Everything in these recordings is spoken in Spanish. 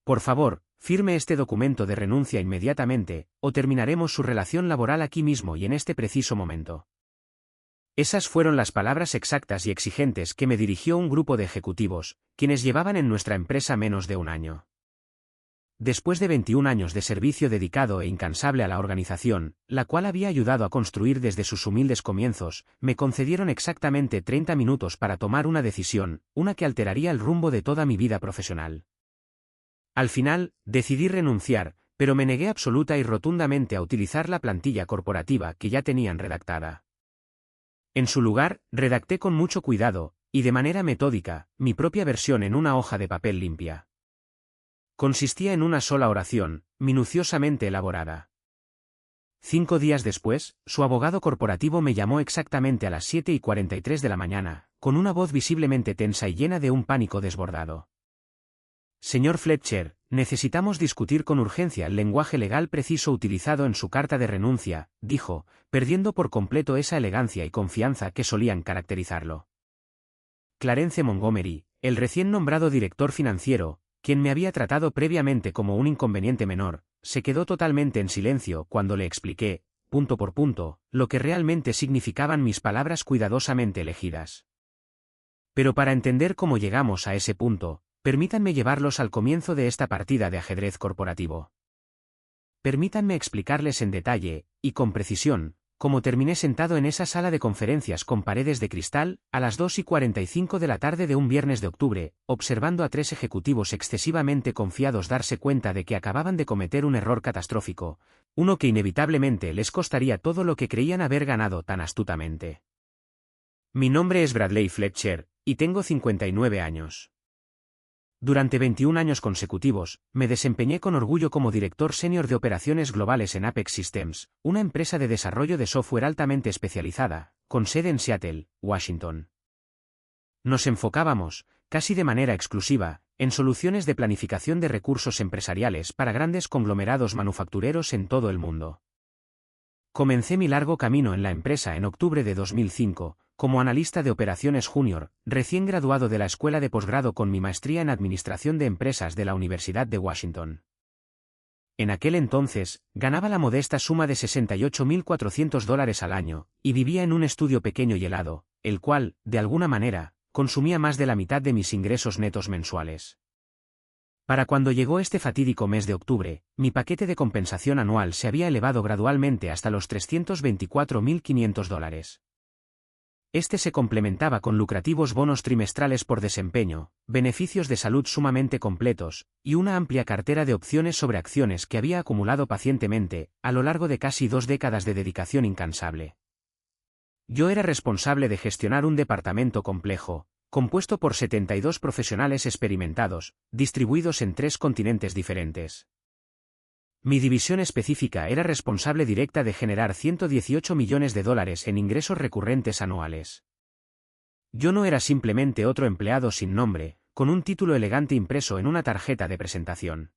Por favor, firme este documento de renuncia inmediatamente, o terminaremos su relación laboral aquí mismo y en este preciso momento. Esas fueron las palabras exactas y exigentes que me dirigió un grupo de ejecutivos, quienes llevaban en nuestra empresa menos de un año. Después de 21 años de servicio dedicado e incansable a la organización, la cual había ayudado a construir desde sus humildes comienzos, me concedieron exactamente 30 minutos para tomar una decisión, una que alteraría el rumbo de toda mi vida profesional. Al final, decidí renunciar, pero me negué absoluta y rotundamente a utilizar la plantilla corporativa que ya tenían redactada. En su lugar, redacté con mucho cuidado, y de manera metódica, mi propia versión en una hoja de papel limpia. Consistía en una sola oración, minuciosamente elaborada. 5 días después, su abogado corporativo me llamó exactamente a las 7:43 de la mañana, con una voz visiblemente tensa y llena de un pánico desbordado. Señor Fletcher, necesitamos discutir con urgencia el lenguaje legal preciso utilizado en su carta de renuncia, dijo, perdiendo por completo esa elegancia y confianza que solían caracterizarlo. Clarence Montgomery, el recién nombrado director financiero, quien me había tratado previamente como un inconveniente menor, se quedó totalmente en silencio cuando le expliqué, punto por punto, lo que realmente significaban mis palabras cuidadosamente elegidas. Pero para entender cómo llegamos a ese punto, permítanme llevarlos al comienzo de esta partida de ajedrez corporativo. Permítanme explicarles en detalle, y con precisión, cómo terminé sentado en esa sala de conferencias con paredes de cristal, a las 2:45 de la tarde de un viernes de octubre, observando a 3 ejecutivos excesivamente confiados darse cuenta de que acababan de cometer un error catastrófico, uno que inevitablemente les costaría todo lo que creían haber ganado tan astutamente. Mi nombre es Bradley Fletcher, y tengo 59 años. Durante 21 años consecutivos, me desempeñé con orgullo como director senior de operaciones globales en Apex Systems, una empresa de desarrollo de software altamente especializada, con sede en Seattle, Washington. Nos enfocábamos, casi de manera exclusiva, en soluciones de planificación de recursos empresariales para grandes conglomerados manufactureros en todo el mundo. Comencé mi largo camino en la empresa en octubre de 2005, como analista de operaciones junior, recién graduado de la escuela de posgrado con mi maestría en Administración de Empresas de la Universidad de Washington. En aquel entonces, ganaba la modesta suma de $68.400 al año, y vivía en un estudio pequeño y helado, el cual, de alguna manera, consumía más de la mitad de mis ingresos netos mensuales. Para cuando llegó este fatídico mes de octubre, mi paquete de compensación anual se había elevado gradualmente hasta los $324.500. Este se complementaba con lucrativos bonos trimestrales por desempeño, beneficios de salud sumamente completos, y una amplia cartera de opciones sobre acciones que había acumulado pacientemente, a lo largo de casi 2 décadas de dedicación incansable. Yo era responsable de gestionar un departamento complejo, compuesto por 72 profesionales experimentados, distribuidos en 3 continentes diferentes. Mi división específica era responsable directa de generar $118 millones en ingresos recurrentes anuales. Yo no era simplemente otro empleado sin nombre, con un título elegante impreso en una tarjeta de presentación.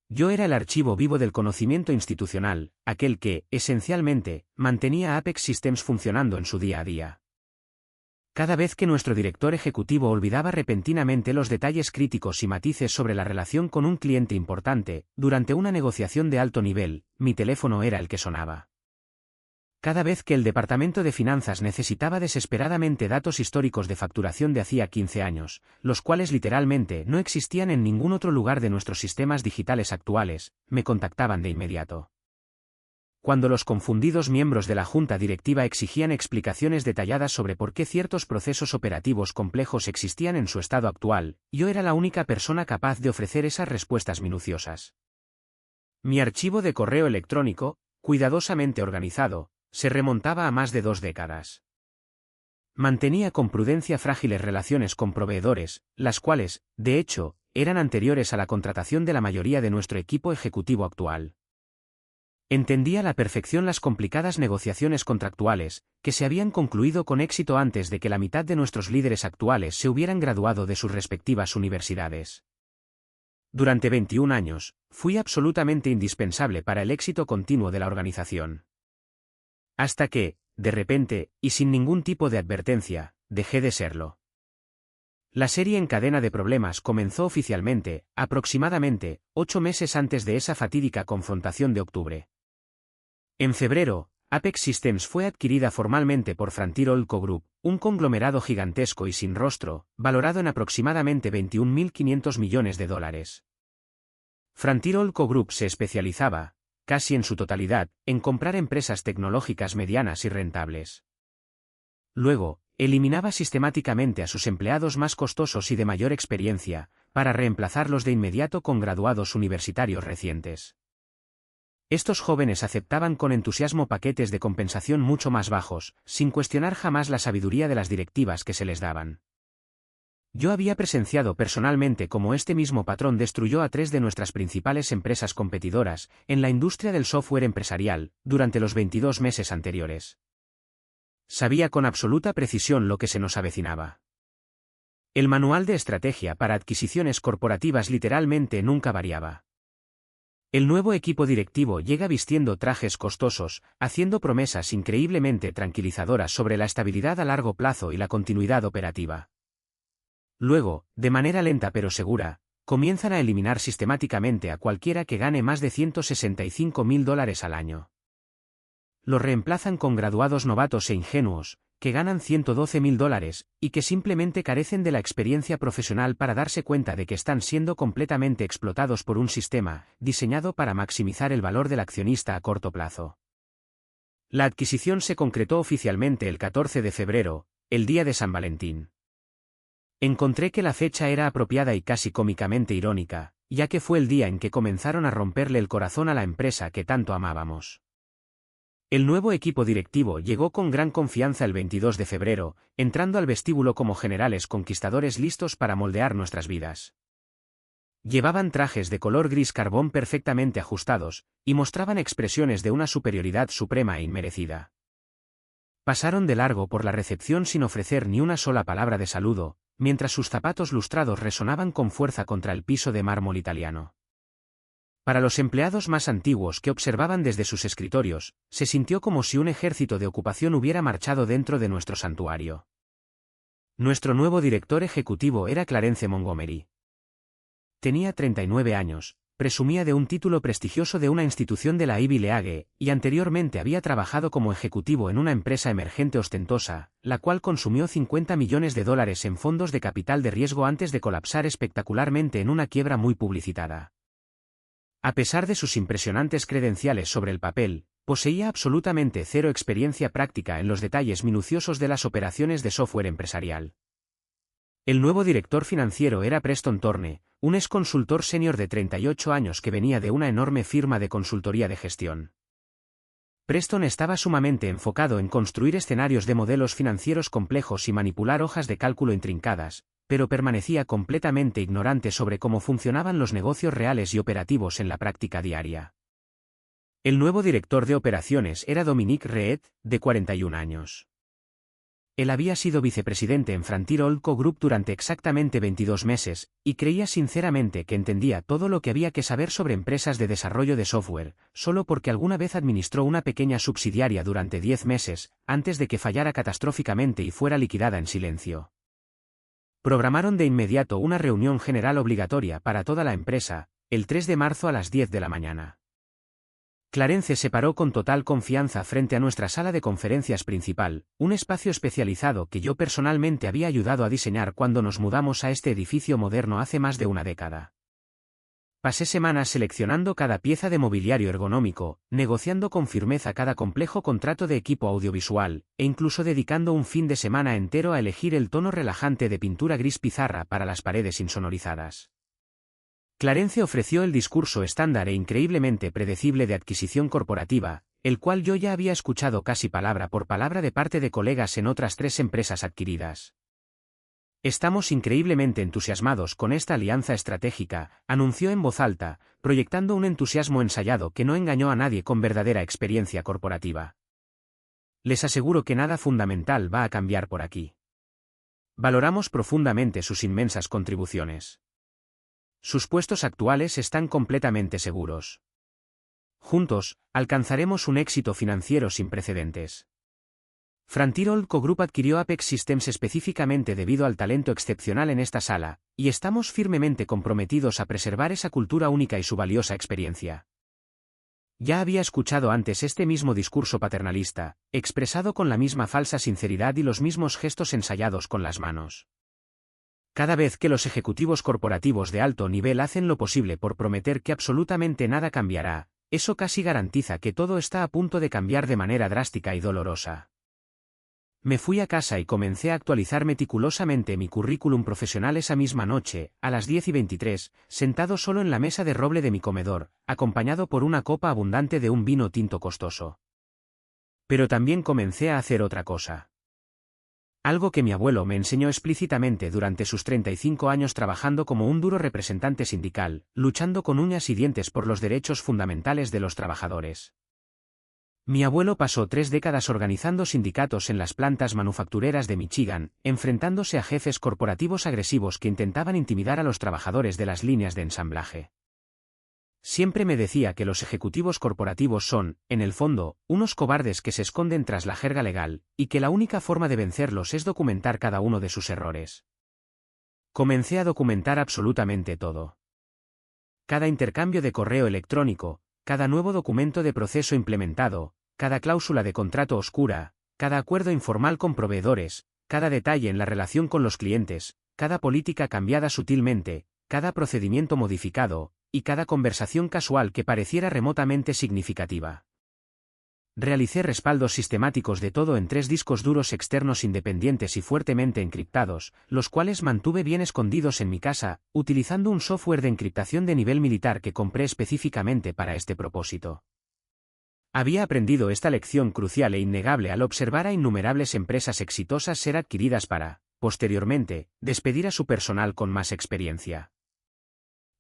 Yo era el archivo vivo del conocimiento institucional, aquel que, esencialmente, mantenía Apex Systems funcionando en su día a día. Cada vez que nuestro director ejecutivo olvidaba repentinamente los detalles críticos y matices sobre la relación con un cliente importante, durante una negociación de alto nivel, mi teléfono era el que sonaba. Cada vez que el departamento de finanzas necesitaba desesperadamente datos históricos de facturación de hacía 15 años, los cuales literalmente no existían en ningún otro lugar de nuestros sistemas digitales actuales, me contactaban de inmediato. Cuando los confundidos miembros de la junta directiva exigían explicaciones detalladas sobre por qué ciertos procesos operativos complejos existían en su estado actual, yo era la única persona capaz de ofrecer esas respuestas minuciosas. Mi archivo de correo electrónico, cuidadosamente organizado, se remontaba a más de 2 décadas. Mantenía con prudencia frágiles relaciones con proveedores, las cuales, de hecho, eran anteriores a la contratación de la mayoría de nuestro equipo ejecutivo actual. Entendía a la perfección las complicadas negociaciones contractuales, que se habían concluido con éxito antes de que la mitad de nuestros líderes actuales se hubieran graduado de sus respectivas universidades. Durante 21 años, fui absolutamente indispensable para el éxito continuo de la organización. Hasta que, de repente, y sin ningún tipo de advertencia, dejé de serlo. La serie en cadena de problemas comenzó oficialmente, aproximadamente, 8 meses antes de esa fatídica confrontación de octubre. En febrero, Apex Systems fue adquirida formalmente por Frontier Oilco Group, un conglomerado gigantesco y sin rostro, valorado en aproximadamente $21.500 millones. Frontier Oilco Group se especializaba, casi en su totalidad, en comprar empresas tecnológicas medianas y rentables. Luego, eliminaba sistemáticamente a sus empleados más costosos y de mayor experiencia, para reemplazarlos de inmediato con graduados universitarios recientes. Estos jóvenes aceptaban con entusiasmo paquetes de compensación mucho más bajos, sin cuestionar jamás la sabiduría de las directivas que se les daban. Yo había presenciado personalmente cómo este mismo patrón destruyó a 3 de nuestras principales empresas competidoras, en la industria del software empresarial, durante los 22 meses anteriores. Sabía con absoluta precisión lo que se nos avecinaba. El manual de estrategia para adquisiciones corporativas literalmente nunca variaba. El nuevo equipo directivo llega vistiendo trajes costosos, haciendo promesas increíblemente tranquilizadoras sobre la estabilidad a largo plazo y la continuidad operativa. Luego, de manera lenta pero segura, comienzan a eliminar sistemáticamente a cualquiera que gane más de $165.000 al año. Los reemplazan con graduados novatos e ingenuos, que ganan $112.000, y que simplemente carecen de la experiencia profesional para darse cuenta de que están siendo completamente explotados por un sistema, diseñado para maximizar el valor del accionista a corto plazo. La adquisición se concretó oficialmente el 14 de febrero, el día de San Valentín. Encontré que la fecha era apropiada y casi cómicamente irónica, ya que fue el día en que comenzaron a romperle el corazón a la empresa que tanto amábamos. El nuevo equipo directivo llegó con gran confianza el 22 de febrero, entrando al vestíbulo como generales conquistadores listos para moldear nuestras vidas. Llevaban trajes de color gris carbón perfectamente ajustados, y mostraban expresiones de una superioridad suprema e inmerecida. Pasaron de largo por la recepción sin ofrecer ni una sola palabra de saludo, mientras sus zapatos lustrados resonaban con fuerza contra el piso de mármol italiano. Para los empleados más antiguos que observaban desde sus escritorios, se sintió como si un ejército de ocupación hubiera marchado dentro de nuestro santuario. Nuestro nuevo director ejecutivo era Clarence Montgomery. Tenía 39 años, presumía de un título prestigioso de una institución de la Ivy League, y anteriormente había trabajado como ejecutivo en una empresa emergente ostentosa, la cual consumió $50 millones en fondos de capital de riesgo antes de colapsar espectacularmente en una quiebra muy publicitada. A pesar de sus impresionantes credenciales sobre el papel, poseía absolutamente cero experiencia práctica en los detalles minuciosos de las operaciones de software empresarial. El nuevo director financiero era Preston Thorne, un exconsultor senior de 38 años que venía de una enorme firma de consultoría de gestión. Preston estaba sumamente enfocado en construir escenarios de modelos financieros complejos y manipular hojas de cálculo intrincadas, pero permanecía completamente ignorante sobre cómo funcionaban los negocios reales y operativos en la práctica diaria. El nuevo director de operaciones era Dominique Reed, de 41 años. Él había sido vicepresidente en Frontier Oilco Group durante exactamente 22 meses, y creía sinceramente que entendía todo lo que había que saber sobre empresas de desarrollo de software, solo porque alguna vez administró una pequeña subsidiaria durante 10 meses, antes de que fallara catastróficamente y fuera liquidada en silencio. Programaron de inmediato una reunión general obligatoria para toda la empresa, el 3 de marzo a las 10 de la mañana. Clarence se paró con total confianza frente a nuestra sala de conferencias principal, un espacio especializado que yo personalmente había ayudado a diseñar cuando nos mudamos a este edificio moderno hace más de una década. Pasé semanas seleccionando cada pieza de mobiliario ergonómico, negociando con firmeza cada complejo contrato de equipo audiovisual, e incluso dedicando un fin de semana entero a elegir el tono relajante de pintura gris pizarra para las paredes insonorizadas. Clarence ofreció el discurso estándar e increíblemente predecible de adquisición corporativa, el cual yo ya había escuchado casi palabra por palabra de parte de colegas en otras 3 empresas adquiridas. Estamos increíblemente entusiasmados con esta alianza estratégica, anunció en voz alta, proyectando un entusiasmo ensayado que no engañó a nadie con verdadera experiencia corporativa. Les aseguro que nada fundamental va a cambiar por aquí. Valoramos profundamente sus inmensas contribuciones. Sus puestos actuales están completamente seguros. Juntos, alcanzaremos un éxito financiero sin precedentes. Frontier Oil Co Group adquirió Apex Systems específicamente debido al talento excepcional en esta sala, y estamos firmemente comprometidos a preservar esa cultura única y su valiosa experiencia. Ya había escuchado antes este mismo discurso paternalista, expresado con la misma falsa sinceridad y los mismos gestos ensayados con las manos. Cada vez que los ejecutivos corporativos de alto nivel hacen lo posible por prometer que absolutamente nada cambiará, eso casi garantiza que todo está a punto de cambiar de manera drástica y dolorosa. Me fui a casa y comencé a actualizar meticulosamente mi currículum profesional esa misma noche, a las 10:23, sentado solo en la mesa de roble de mi comedor, acompañado por una copa abundante de un vino tinto costoso. Pero también comencé a hacer otra cosa. Algo que mi abuelo me enseñó explícitamente durante sus 35 años trabajando como un duro representante sindical, luchando con uñas y dientes por los derechos fundamentales de los trabajadores. Mi abuelo pasó 3 décadas organizando sindicatos en las plantas manufactureras de Michigan, enfrentándose a jefes corporativos agresivos que intentaban intimidar a los trabajadores de las líneas de ensamblaje. Siempre me decía que los ejecutivos corporativos son, en el fondo, unos cobardes que se esconden tras la jerga legal, y que la única forma de vencerlos es documentar cada uno de sus errores. Comencé a documentar absolutamente todo. Cada intercambio de correo electrónico, cada nuevo documento de proceso implementado, cada cláusula de contrato oscura, cada acuerdo informal con proveedores, cada detalle en la relación con los clientes, cada política cambiada sutilmente, cada procedimiento modificado, y cada conversación casual que pareciera remotamente significativa. Realicé respaldos sistemáticos de todo en 3 discos duros externos independientes y fuertemente encriptados, los cuales mantuve bien escondidos en mi casa, utilizando un software de encriptación de nivel militar que compré específicamente para este propósito. Había aprendido esta lección crucial e innegable al observar a innumerables empresas exitosas ser adquiridas para, posteriormente, despedir a su personal con más experiencia.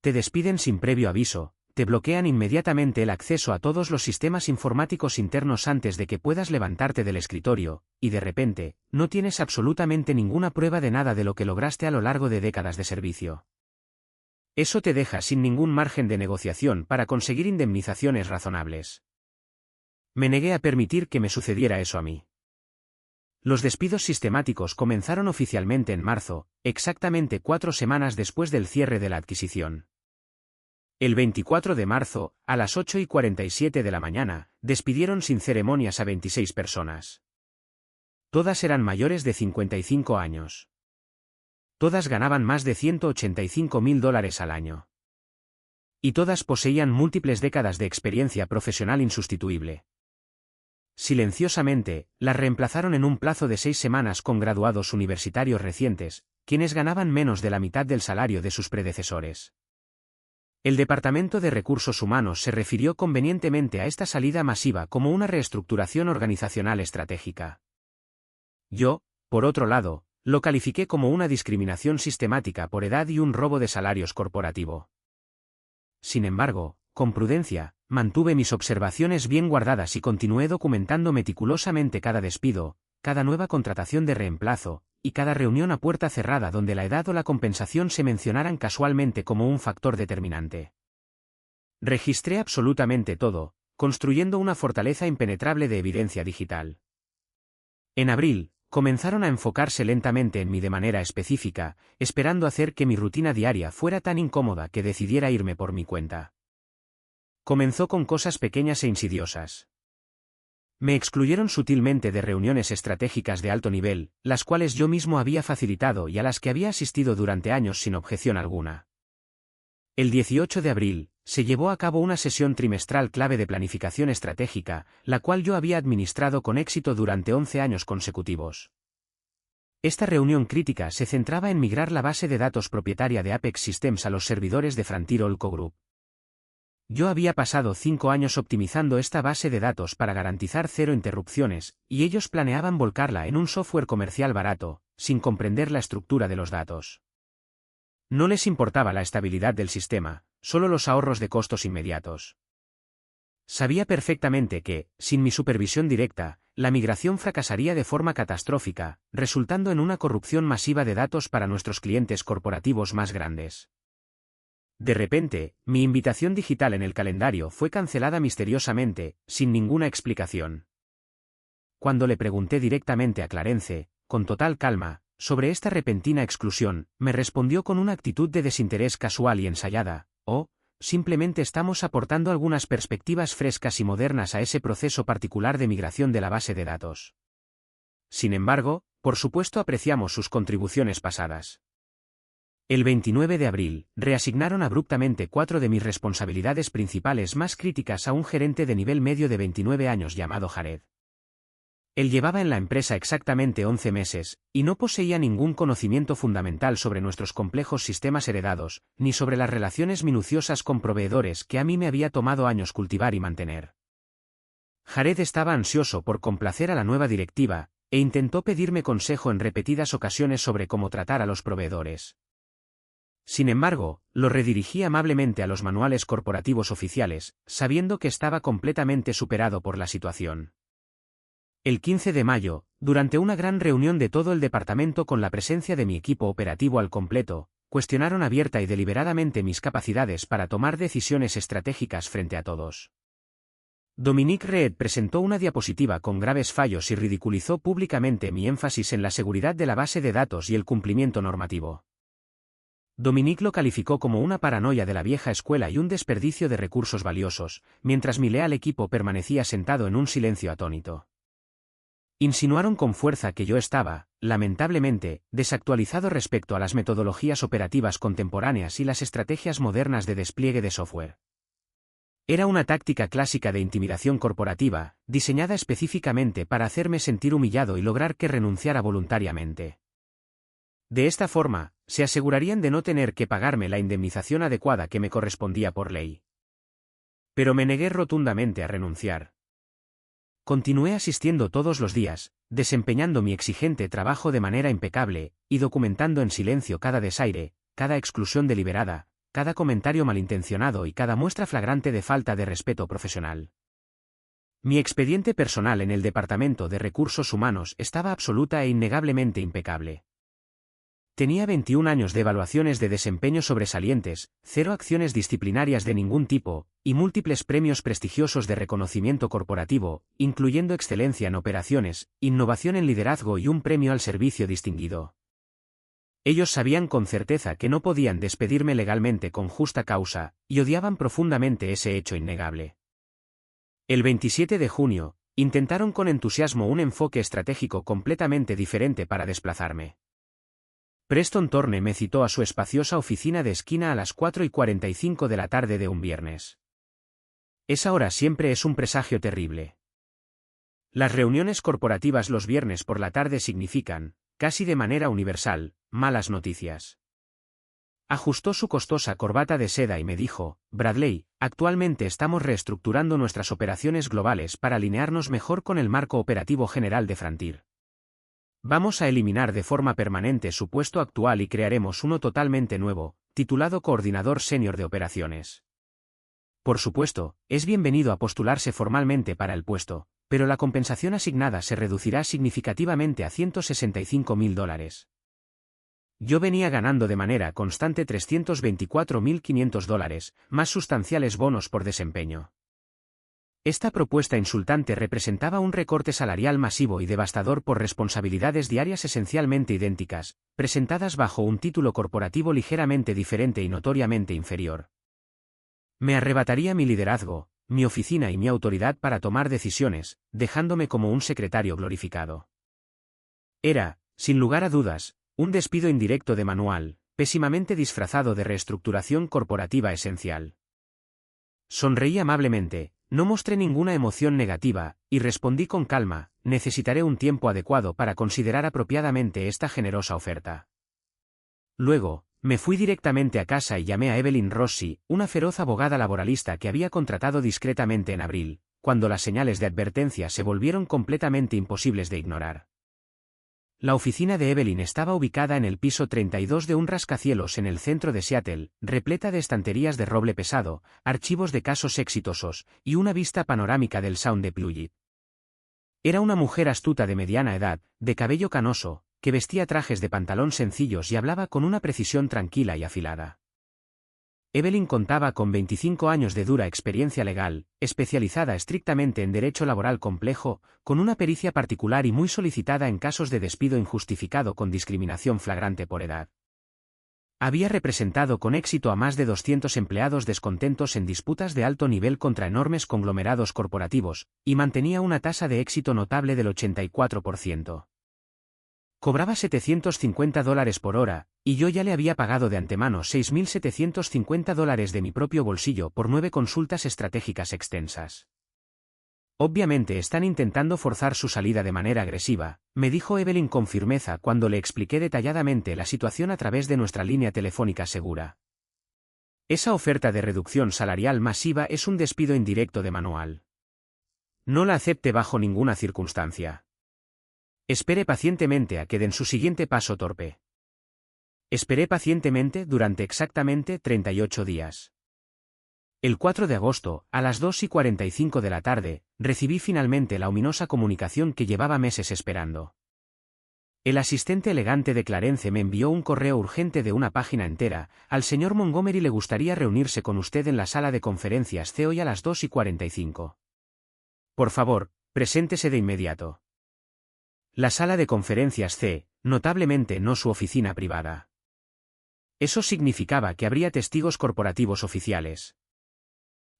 Te despiden sin previo aviso, te bloquean inmediatamente el acceso a todos los sistemas informáticos internos antes de que puedas levantarte del escritorio, y de repente, no tienes absolutamente ninguna prueba de nada de lo que lograste a lo largo de décadas de servicio. Eso te deja sin ningún margen de negociación para conseguir indemnizaciones razonables. Me negué a permitir que me sucediera eso a mí. Los despidos sistemáticos comenzaron oficialmente en marzo, exactamente 4 semanas después del cierre de la adquisición. El 24 de marzo, a las 8:47 de la mañana, despidieron sin ceremonias a 26 personas. Todas eran mayores de 55 años. Todas ganaban más de $185.000 al año. Y todas poseían múltiples décadas de experiencia profesional insustituible. Silenciosamente, las reemplazaron en un plazo de 6 semanas con graduados universitarios recientes, quienes ganaban menos de la mitad del salario de sus predecesores. El Departamento de Recursos Humanos se refirió convenientemente a esta salida masiva como una reestructuración organizacional estratégica. Yo, por otro lado, lo califiqué como una discriminación sistemática por edad y un robo de salarios corporativo. Sin embargo, con prudencia, mantuve mis observaciones bien guardadas y continué documentando meticulosamente cada despido, cada nueva contratación de reemplazo, y cada reunión a puerta cerrada donde la edad o la compensación se mencionaran casualmente como un factor determinante. Registré absolutamente todo, construyendo una fortaleza impenetrable de evidencia digital. En abril, comenzaron a enfocarse lentamente en mí de manera específica, esperando hacer que mi rutina diaria fuera tan incómoda que decidiera irme por mi cuenta. Comenzó con cosas pequeñas e insidiosas. Me excluyeron sutilmente de reuniones estratégicas de alto nivel, las cuales yo mismo había facilitado y a las que había asistido durante años sin objeción alguna. El 18 de abril, se llevó a cabo una sesión trimestral clave de planificación estratégica, la cual yo había administrado con éxito durante 11 años consecutivos. Esta reunión crítica se centraba en migrar la base de datos propietaria de Apex Systems a los servidores de Frontier Oil Co Group. Yo había pasado 5 años optimizando esta base de datos para garantizar 0 interrupciones, y ellos planeaban volcarla en un software comercial barato, sin comprender la estructura de los datos. No les importaba la estabilidad del sistema, solo los ahorros de costos inmediatos. Sabía perfectamente que, sin mi supervisión directa, la migración fracasaría de forma catastrófica, resultando en una corrupción masiva de datos para nuestros clientes corporativos más grandes. De repente, mi invitación digital en el calendario fue cancelada misteriosamente, sin ninguna explicación. cuando le pregunté directamente a Clarence, con total calma, sobre esta repentina exclusión, me respondió con una actitud de desinterés casual y ensayada: «Oh, simplemente estamos aportando algunas perspectivas frescas y modernas a ese proceso particular de migración de la base de datos. Sin embargo, por supuesto apreciamos sus contribuciones pasadas». El 29 de abril, reasignaron abruptamente 4 de mis responsabilidades principales más críticas a un gerente de nivel medio de 29 años llamado Jared. Él llevaba en la empresa exactamente 11 meses, y no poseía ningún conocimiento fundamental sobre nuestros complejos sistemas heredados, ni sobre las relaciones minuciosas con proveedores que a mí me había tomado años cultivar y mantener. Jared estaba ansioso por complacer a la nueva directiva, e intentó pedirme consejo en repetidas ocasiones sobre cómo tratar a los proveedores. Sin embargo, lo redirigí amablemente a los manuales corporativos oficiales, sabiendo que estaba completamente superado por la situación. El 15 de mayo, durante una gran reunión de todo el departamento con la presencia de mi equipo operativo al completo, cuestionaron abierta y deliberadamente mis capacidades para tomar decisiones estratégicas frente a todos. Dominique Reed presentó una diapositiva con graves fallos y ridiculizó públicamente mi énfasis en la seguridad de la base de datos y el cumplimiento normativo. Dominique lo calificó como una paranoia de la vieja escuela y un desperdicio de recursos valiosos, mientras mi leal equipo permanecía sentado en un silencio atónito. Insinuaron con fuerza que yo estaba, lamentablemente, desactualizado respecto a las metodologías operativas contemporáneas y las estrategias modernas de despliegue de software. Era una táctica clásica de intimidación corporativa, diseñada específicamente para hacerme sentir humillado y lograr que renunciara voluntariamente. De esta forma, se asegurarían de no tener que pagarme la indemnización adecuada que me correspondía por ley. Pero me negué rotundamente a renunciar. Continué asistiendo todos los días, desempeñando mi exigente trabajo de manera impecable, y documentando en silencio cada desaire, cada exclusión deliberada, cada comentario malintencionado y cada muestra flagrante de falta de respeto profesional. Mi expediente personal en el Departamento de Recursos Humanos estaba absoluta e innegablemente impecable. Tenía 21 años de evaluaciones de desempeño sobresalientes, 0 acciones disciplinarias de ningún tipo, y múltiples premios prestigiosos de reconocimiento corporativo, incluyendo excelencia en operaciones, innovación en liderazgo y un premio al servicio distinguido. Ellos sabían con certeza que no podían despedirme legalmente con justa causa, y odiaban profundamente ese hecho innegable. El 27 de junio, intentaron con entusiasmo un enfoque estratégico completamente diferente para desplazarme. Preston Thorne me citó a su espaciosa oficina de esquina a las 4:45 de la tarde de un viernes. Esa hora siempre es un presagio terrible. Las reuniones corporativas los viernes por la tarde significan, casi de manera universal, malas noticias. Ajustó su costosa corbata de seda y me dijo: «Bradley, actualmente estamos reestructurando nuestras operaciones globales para alinearnos mejor con el marco operativo general de Frontier. Vamos a eliminar de forma permanente su puesto actual y crearemos uno totalmente nuevo, titulado Coordinador Senior de Operaciones. Por supuesto, es bienvenido a postularse formalmente para el puesto, pero la compensación asignada se reducirá significativamente a $165.000. Yo venía ganando de manera constante $324.500, más sustanciales bonos por desempeño. Esta propuesta insultante representaba un recorte salarial masivo y devastador por responsabilidades diarias esencialmente idénticas, presentadas bajo un título corporativo ligeramente diferente y notoriamente inferior. Me arrebataría mi liderazgo, mi oficina y mi autoridad para tomar decisiones, dejándome como un secretario glorificado. Era, sin lugar a dudas, un despido indirecto de manual, pésimamente disfrazado de reestructuración corporativa esencial. Sonreí amablemente. No mostré ninguna emoción negativa, y respondí con calma: necesitaré un tiempo adecuado para considerar apropiadamente esta generosa oferta. Luego, me fui directamente a casa y llamé a Evelyn Rossi, una feroz abogada laboralista que había contratado discretamente en abril, cuando las señales de advertencia se volvieron completamente imposibles de ignorar. La oficina de Evelyn estaba ubicada en el piso 32 de un rascacielos en el centro de Seattle, repleta de estanterías de roble pesado, archivos de casos exitosos, y una vista panorámica del Sound de Puget. Era una mujer astuta de mediana edad, de cabello canoso, que vestía trajes de pantalón sencillos y hablaba con una precisión tranquila y afilada. Evelyn contaba con 25 años de dura experiencia legal, especializada estrictamente en derecho laboral complejo, con una pericia particular y muy solicitada en casos de despido injustificado con discriminación flagrante por edad. Había representado con éxito a más de 200 empleados descontentos en disputas de alto nivel contra enormes conglomerados corporativos, y mantenía una tasa de éxito notable del 84%. Cobraba $750 por hora, y yo ya le había pagado de antemano $6.750 de mi propio bolsillo por 9 consultas estratégicas extensas. Obviamente están intentando forzar su salida de manera agresiva, me dijo Evelyn con firmeza cuando le expliqué detalladamente la situación a través de nuestra línea telefónica segura. Esa oferta de reducción salarial masiva es un despido indirecto de manual. No la acepte bajo ninguna circunstancia. Espere pacientemente a que den su siguiente paso torpe. Esperé pacientemente durante exactamente 38 días. El 4 de agosto, a las 2:45 de la tarde, recibí finalmente la ominosa comunicación que llevaba meses esperando. El asistente elegante de Clarence me envió un correo urgente de una página entera. Al señor Montgomery le gustaría reunirse con usted en la sala de conferencias C hoy a las 2:45. Por favor, preséntese de inmediato. La sala de conferencias C, notablemente no su oficina privada. Eso significaba que habría testigos corporativos oficiales.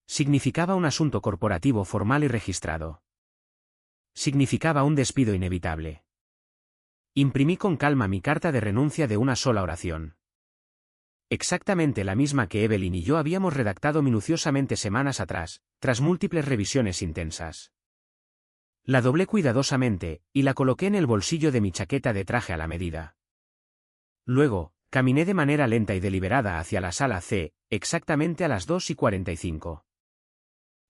Significaba un asunto corporativo formal y registrado. Significaba un despido inevitable. Imprimí con calma mi carta de renuncia de una sola oración. Exactamente la misma que Evelyn y yo habíamos redactado minuciosamente semanas atrás, tras múltiples revisiones intensas. La doblé cuidadosamente, y la coloqué en el bolsillo de mi chaqueta de traje a la medida. Luego, caminé de manera lenta y deliberada hacia la sala C, exactamente a las 2:45.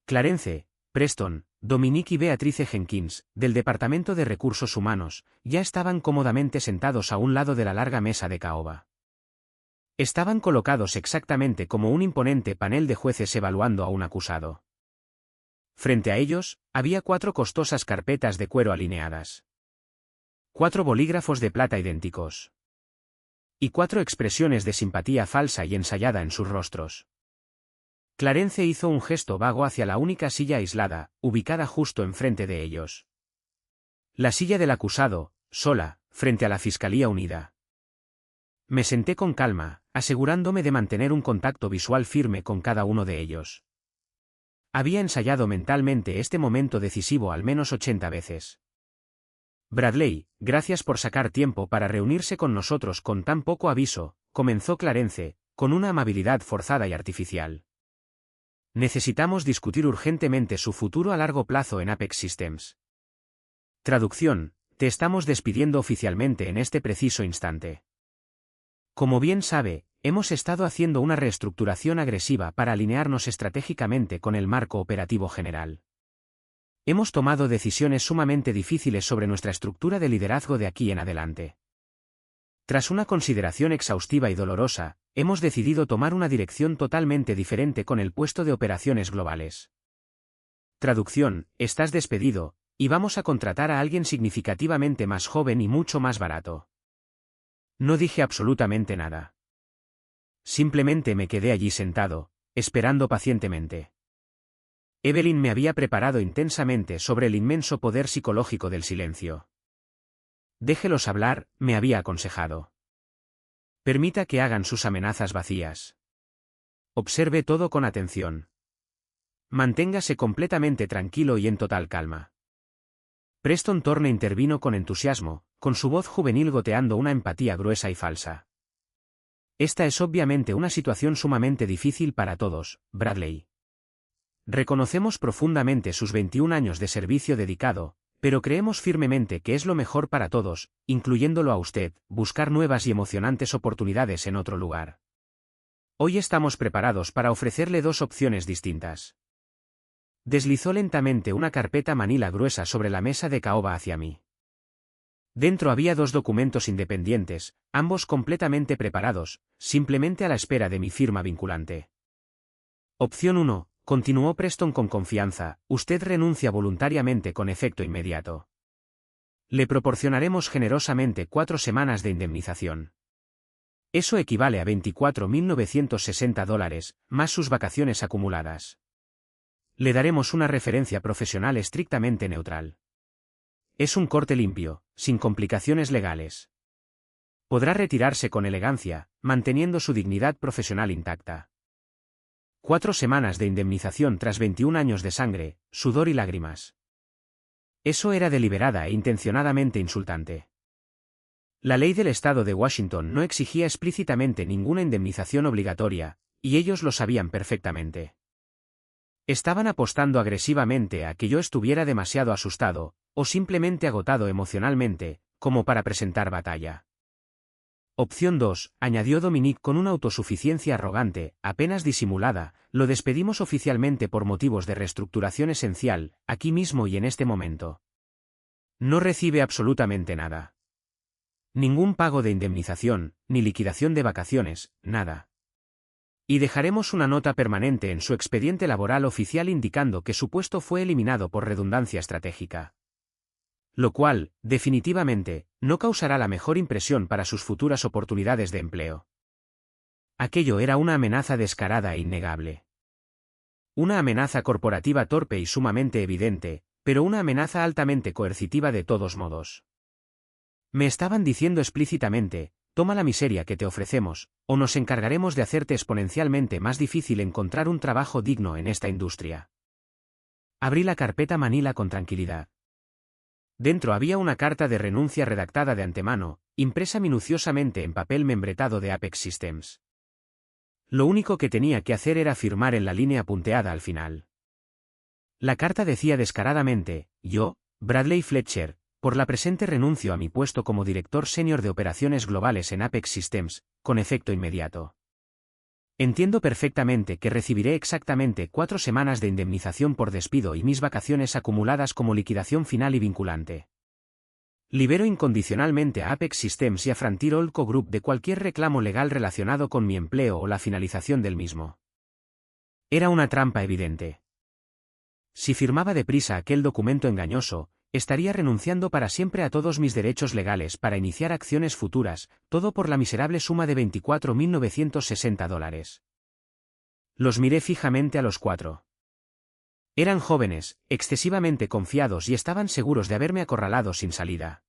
Clarence, Preston, Dominique y Beatrice Jenkins, del Departamento de Recursos Humanos, ya estaban cómodamente sentados a un lado de la larga mesa de caoba. Estaban colocados exactamente como un imponente panel de jueces evaluando a un acusado. Frente a ellos, había 4 costosas carpetas de cuero alineadas. 4 bolígrafos de plata idénticos. Y 4 expresiones de simpatía falsa y ensayada en sus rostros. Clarence hizo un gesto vago hacia la única silla aislada, ubicada justo enfrente de ellos. La silla del acusado, sola, frente a la Fiscalía Unida. Me senté con calma, asegurándome de mantener un contacto visual firme con cada uno de ellos. Había ensayado mentalmente este momento decisivo al menos 80 veces. Bradley, gracias por sacar tiempo para reunirse con nosotros con tan poco aviso, comenzó Clarence, con una amabilidad forzada y artificial. Necesitamos discutir urgentemente su futuro a largo plazo en Apex Systems. Traducción, te estamos despidiendo oficialmente en este preciso instante. Como bien sabe, hemos estado haciendo una reestructuración agresiva para alinearnos estratégicamente con el marco operativo general. Hemos tomado decisiones sumamente difíciles sobre nuestra estructura de liderazgo de aquí en adelante. Tras una consideración exhaustiva y dolorosa, hemos decidido tomar una dirección totalmente diferente con el puesto de operaciones globales. Traducción, estás despedido, y vamos a contratar a alguien significativamente más joven y mucho más barato. No dije absolutamente nada. Simplemente me quedé allí sentado, esperando pacientemente. Evelyn me había preparado intensamente sobre el inmenso poder psicológico del silencio. Déjelos hablar, me había aconsejado. Permita que hagan sus amenazas vacías. Observe todo con atención. Manténgase completamente tranquilo y en total calma. Preston Thorne intervino con entusiasmo, con su voz juvenil goteando una empatía gruesa y falsa. Esta es obviamente una situación sumamente difícil para todos, Bradley. Reconocemos profundamente sus 21 años de servicio dedicado, pero creemos firmemente que es lo mejor para todos, incluyéndolo a usted, buscar nuevas y emocionantes oportunidades en otro lugar. Hoy estamos preparados para ofrecerle 2 opciones distintas. Deslizó lentamente una carpeta manila gruesa sobre la mesa de caoba hacia mí. Dentro había 2 documentos independientes, ambos completamente preparados, simplemente a la espera de mi firma vinculante. Opción 1, continuó Preston con confianza, usted renuncia voluntariamente con efecto inmediato. Le proporcionaremos generosamente 4 semanas de indemnización. Eso equivale a $24.960, más sus vacaciones acumuladas. Le daremos una referencia profesional estrictamente neutral. Es un corte limpio, sin complicaciones legales. Podrá retirarse con elegancia, manteniendo su dignidad profesional intacta. 4 semanas de indemnización tras 21 años de sangre, sudor y lágrimas. Eso era deliberada e intencionadamente insultante. La ley del estado de Washington no exigía explícitamente ninguna indemnización obligatoria, y ellos lo sabían perfectamente. Estaban apostando agresivamente a que yo estuviera demasiado asustado, o simplemente agotado emocionalmente, como para presentar batalla. Opción 2, añadió Dominic con una autosuficiencia arrogante, apenas disimulada, lo despedimos oficialmente por motivos de reestructuración esencial, aquí mismo y en este momento. No recibe absolutamente nada. Ningún pago de indemnización, ni liquidación de vacaciones, nada. Y dejaremos una nota permanente en su expediente laboral oficial indicando que su puesto fue eliminado por redundancia estratégica. Lo cual, definitivamente, no causará la mejor impresión para sus futuras oportunidades de empleo. Aquello era una amenaza descarada e innegable. Una amenaza corporativa torpe y sumamente evidente, pero una amenaza altamente coercitiva de todos modos. Me estaban diciendo explícitamente, toma la miseria que te ofrecemos, o nos encargaremos de hacerte exponencialmente más difícil encontrar un trabajo digno en esta industria. Abrí la carpeta Manila con tranquilidad. Dentro había una carta de renuncia redactada de antemano, impresa minuciosamente en papel membretado de Apex Systems. Lo único que tenía que hacer era firmar en la línea punteada al final. La carta decía descaradamente, yo, Bradley Fletcher, por la presente renuncio a mi puesto como director senior de operaciones globales en Apex Systems, con efecto inmediato. Entiendo perfectamente que recibiré exactamente 4 semanas de indemnización por despido y mis vacaciones acumuladas como liquidación final y vinculante. Libero incondicionalmente a Apex Systems y a Frontier Olco Group de cualquier reclamo legal relacionado con mi empleo o la finalización del mismo. Era una trampa evidente. Si firmaba deprisa aquel documento engañoso, estaría renunciando para siempre a todos mis derechos legales para iniciar acciones futuras, todo por la miserable suma de $24.960. Los miré fijamente a los 4. Eran jóvenes, excesivamente confiados y estaban seguros de haberme acorralado sin salida.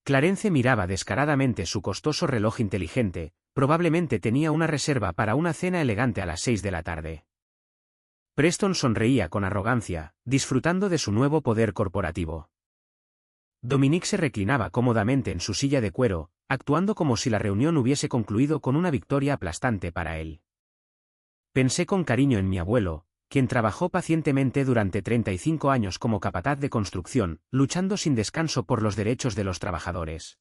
Clarence miraba descaradamente su costoso reloj inteligente, probablemente tenía una reserva para una cena elegante a las 6 de la tarde. Preston sonreía con arrogancia, disfrutando de su nuevo poder corporativo. Dominic se reclinaba cómodamente en su silla de cuero, actuando como si la reunión hubiese concluido con una victoria aplastante para él. Pensé con cariño en mi abuelo, quien trabajó pacientemente durante 35 años como capataz de construcción, luchando sin descanso por los derechos de los trabajadores.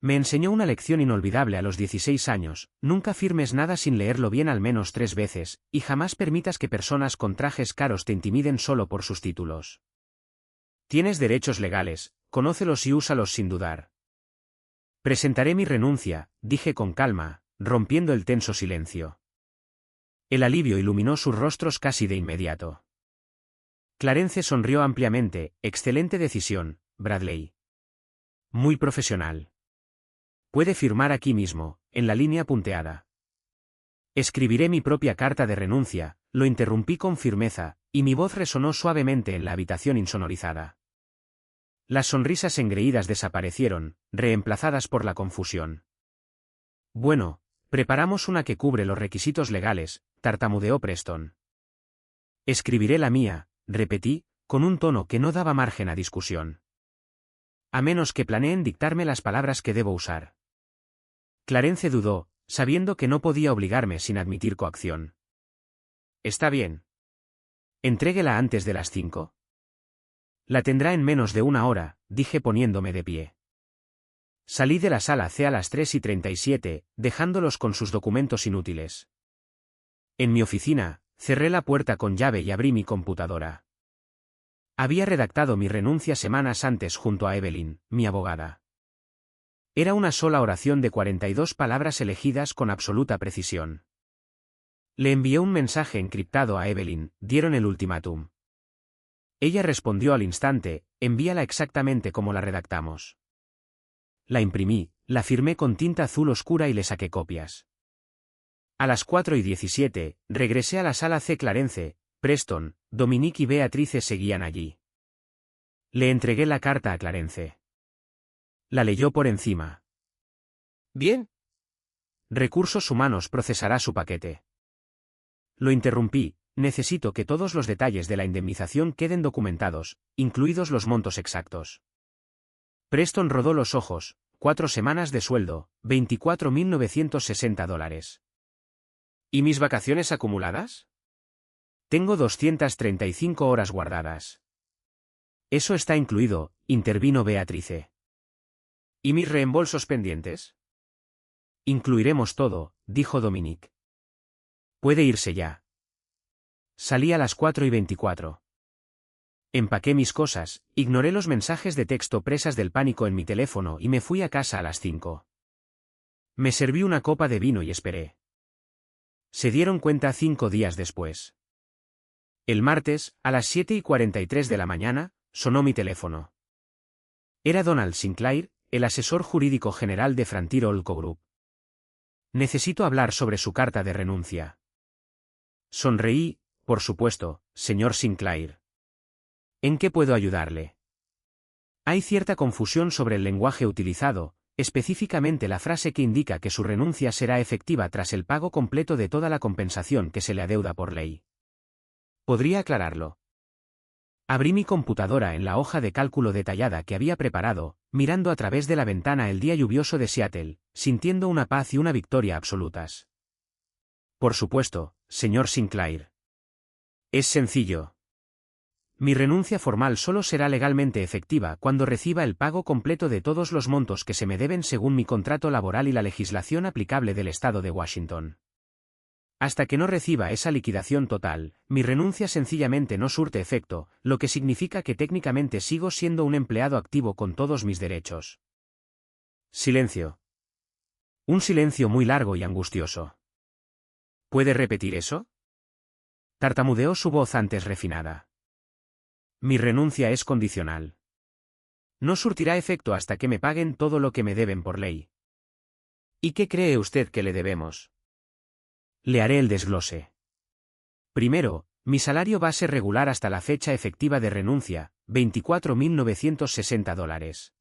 Me enseñó una lección inolvidable a los 16 años, nunca firmes nada sin leerlo bien al menos 3 veces, y jamás permitas que personas con trajes caros te intimiden solo por sus títulos. Tienes derechos legales, conócelos y úsalos sin dudar. Presentaré mi renuncia, dije con calma, rompiendo el tenso silencio. El alivio iluminó sus rostros casi de inmediato. Clarence sonrió ampliamente, excelente decisión, Bradley. Muy profesional. Puede firmar aquí mismo, en la línea punteada. Escribiré mi propia carta de renuncia, lo interrumpí con firmeza, y mi voz resonó suavemente en la habitación insonorizada. Las sonrisas engreídas desaparecieron, reemplazadas por la confusión. Bueno, preparamos una que cubre los requisitos legales, tartamudeó Preston. Escribiré la mía, repetí, con un tono que no daba margen a discusión. A menos que planeen dictarme las palabras que debo usar. Clarence dudó, sabiendo que no podía obligarme sin admitir coacción. Está bien. Entréguela antes de las 5. La tendrá en menos de 1 hora, dije poniéndome de pie. Salí de la sala C a las 3:37, dejándolos con sus documentos inútiles. En mi oficina, cerré la puerta con llave y abrí mi computadora. Había redactado mi renuncia semanas antes junto a Evelyn, mi abogada. Era una sola oración de 42 palabras elegidas con absoluta precisión. Le envié un mensaje encriptado a Evelyn, dieron el ultimátum. Ella respondió al instante, envíala exactamente como la redactamos. La imprimí, La firmé con tinta azul oscura y le saqué copias. A las 4:17, regresé a la sala C. Clarence, Preston, Dominique y Beatrice seguían allí. Le entregué la carta a Clarence. La leyó por encima. Bien. Recursos Humanos procesará su paquete. Lo interrumpí. Necesito que todos los detalles de la indemnización queden documentados, incluidos los montos exactos. Preston rodó los ojos. 4 semanas de sueldo, $24.960. ¿Y mis vacaciones acumuladas? Tengo 235 horas guardadas. Eso está incluido, intervino Beatrice. ¿Y mis reembolsos pendientes? Incluiremos todo, dijo Dominique. Puede irse ya. Salí a las 4:24. Empaqué mis cosas, ignoré los mensajes de texto presas del pánico en mi teléfono y me fui a casa a las 5. Me serví una copa de vino y esperé. Se dieron cuenta 5 días después. El martes, a las 7:43 de la mañana, sonó mi teléfono. Era Donald Sinclair, el asesor jurídico general de Frontier Olco Group. Necesito hablar sobre su carta de renuncia. Sonreí. Por supuesto, señor Sinclair. ¿En qué puedo ayudarle? Hay cierta confusión sobre el lenguaje utilizado, específicamente la frase que indica que su renuncia será efectiva tras el pago completo de toda la compensación que se le adeuda por ley. ¿Podría aclararlo? Abrí mi computadora en la hoja de cálculo detallada que había preparado, mirando a través de la ventana el día lluvioso de Seattle, sintiendo una paz y una victoria absolutas. Por supuesto, señor Sinclair. Es sencillo. Mi renuncia formal solo será legalmente efectiva cuando reciba el pago completo de todos los montos que se me deben según mi contrato laboral y la legislación aplicable del estado de Washington. Hasta que no reciba esa liquidación total, mi renuncia sencillamente no surte efecto, lo que significa que técnicamente sigo siendo un empleado activo con todos mis derechos. Silencio. Un silencio muy largo y angustioso. ¿Puede repetir eso? Tartamudeó su voz antes refinada. Mi renuncia es condicional. No surtirá efecto hasta que me paguen todo lo que me deben por ley. ¿Y qué cree usted que le debemos? Le haré el desglose. Primero, mi salario base regular hasta la fecha efectiva de renuncia, $24.960.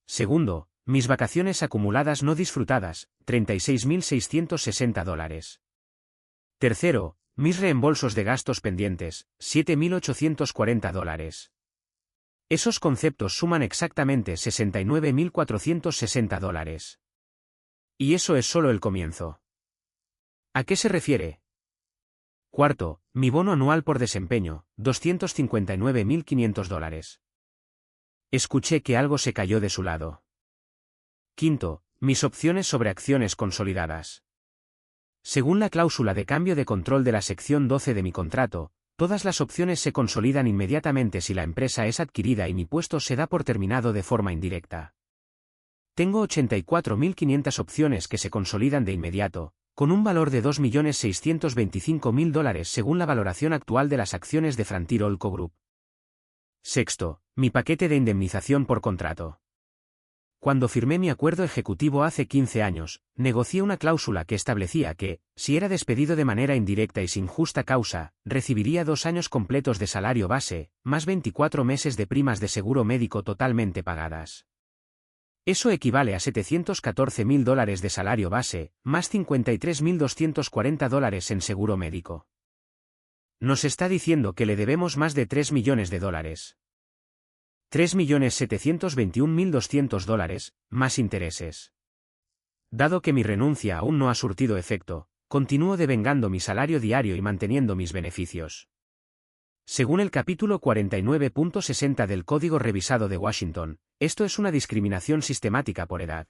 Segundo, mis vacaciones acumuladas no disfrutadas, $36.660. Tercero, mis reembolsos de gastos pendientes, $7.840. Esos conceptos suman exactamente $69.460. Y eso es solo el comienzo. ¿A qué se refiere? Cuarto, mi bono anual por desempeño, $259.500. Escuché que algo se cayó de su lado. Quinto, mis opciones sobre acciones consolidadas. Según la cláusula de cambio de control de la sección 12 de mi contrato, todas las opciones se consolidan inmediatamente si la empresa es adquirida y mi puesto se da por terminado de forma indirecta. Tengo 84.500 opciones que se consolidan de inmediato, con un valor de $2.625.000 según la valoración actual de las acciones de Frontier Olco Group. Sexto, mi paquete de indemnización por contrato. Cuando firmé mi acuerdo ejecutivo hace 15 años, negocié una cláusula que establecía que, si era despedido de manera indirecta y sin justa causa, recibiría 2 años completos de salario base, más 24 meses de primas de seguro médico totalmente pagadas. Eso equivale a $714.000 de salario base, más $53.240 en seguro médico. Nos está diciendo que le debemos más de $3 millones. $3.721.200, más intereses. Dado que mi renuncia aún no ha surtido efecto, continúo devengando mi salario diario y manteniendo mis beneficios. Según el capítulo 49.60 del Código Revisado de Washington, esto es una discriminación sistemática por edad.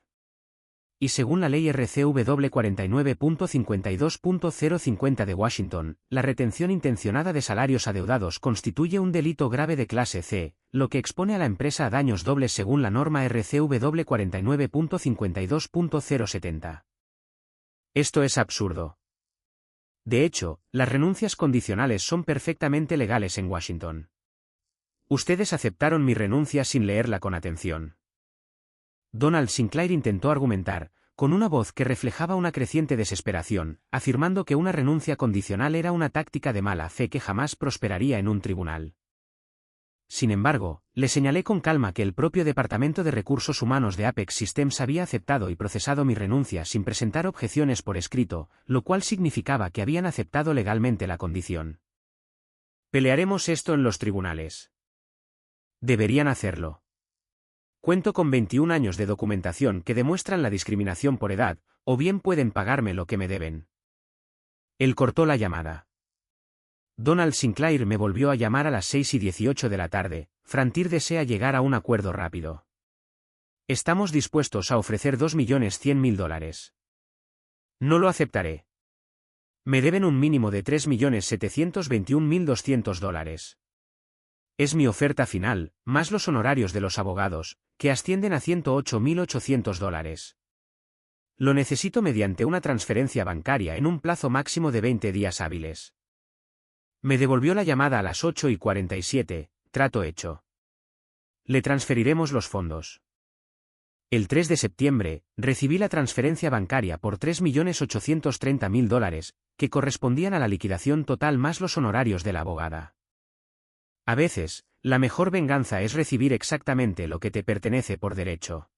Y según la ley RCW 49.52.050 de Washington, la retención intencionada de salarios adeudados constituye un delito grave de clase C, lo que expone a la empresa a daños dobles según la norma RCW 49.52.070. Esto es absurdo. De hecho, las renuncias condicionales son perfectamente legales en Washington. Ustedes aceptaron mi renuncia sin leerla con atención. Donald Sinclair intentó argumentar, con una voz que reflejaba una creciente desesperación, afirmando que una renuncia condicional era una táctica de mala fe que jamás prosperaría en un tribunal. Sin embargo, le señalé con calma que el propio Departamento de Recursos Humanos de Apex Systems había aceptado y procesado mi renuncia sin presentar objeciones por escrito, lo cual significaba que habían aceptado legalmente la condición. Pelearemos esto en los tribunales. Deberían hacerlo. Cuento con 21 años de documentación que demuestran la discriminación por edad, o bien pueden pagarme lo que me deben. Él cortó la llamada. Donald Sinclair me volvió a llamar a las 6:18 de la tarde. Frontier desea llegar a un acuerdo rápido. Estamos dispuestos a ofrecer $2.100.000. No lo aceptaré. Me deben un mínimo de $3.721.200. Es mi oferta final, más los honorarios de los abogados, que ascienden a $108.800. Lo necesito mediante una transferencia bancaria en un plazo máximo de 20 días hábiles. Me devolvió la llamada a las 8:47, trato hecho. Le transferiremos los fondos. El 3 de septiembre, recibí la transferencia bancaria por $3.830.000, que correspondían a la liquidación total más los honorarios de la abogada. A veces, la mejor venganza es recibir exactamente lo que te pertenece por derecho.